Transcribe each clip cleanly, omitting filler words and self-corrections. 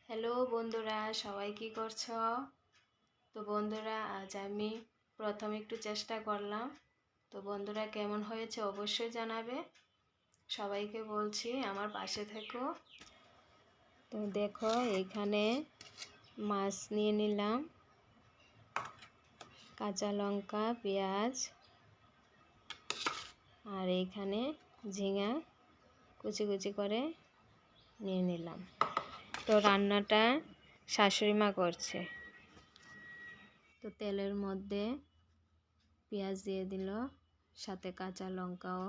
Hello বন্ধুরা, সবাই কি করছো? তো বন্ধুরা, আজ আমি প্রথমে একটু চেষ্টা করলাম। তো বন্ধুরা, কেমন হয়েছে অবশ্যই জানাবে। সবাইকে বলছি আমার পাশে থেকো। তো দেখো, এখানে মাছ নিয়ে নিলাম, কাঁচা লঙ্কা, পেঁয়াজ, আর এইখানে ঝিঙা কুচি কুচি করে নিয়ে নিলাম। তো রান্নাটা শাশুড়ি মা করছে। তো তেলের মধ্যে পেঁয়াজ দিয়ে দিল, সাথে কাঁচা লঙ্কাও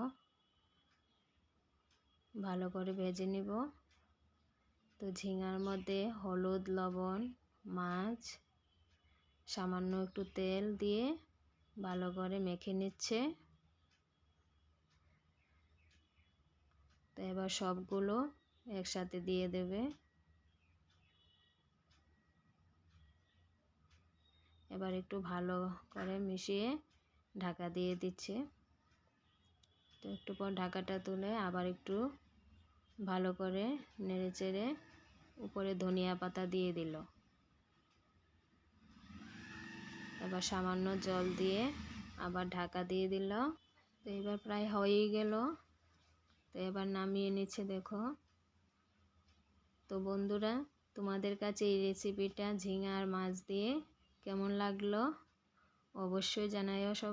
ভালো করে ভেজে নিব। তো ঝিঙার মধ্যে হলুদ, লবণ, মাছ, সামান্য একটু তেল দিয়ে ভালো করে মেখে নিচ্ছে। তো এবার সবগুলো একসাথে দিয়ে দেবে। এবার একটু ভালো করে মিশিয়ে ঢাকা দিয়ে দিচ্ছে। তো একটু পর ঢাকাটা তুলে আবার একটু ভালো করে নেড়েচেড়ে উপরে ধনিয়া পাতা দিয়ে দিল। এবার সামান্য জল দিয়ে আবার ঢাকা দিয়ে দিল। তো এবার প্রায় হয়েই গেল। তো এবার নামিয়ে নিচ্ছে দেখো। তো বন্ধুরা, তোমাদের কাছে এই রেসিপিটা ঝিঙা আর মাছ দিয়ে কেমন লাগলো অবশ্যই জানাইও সবাই।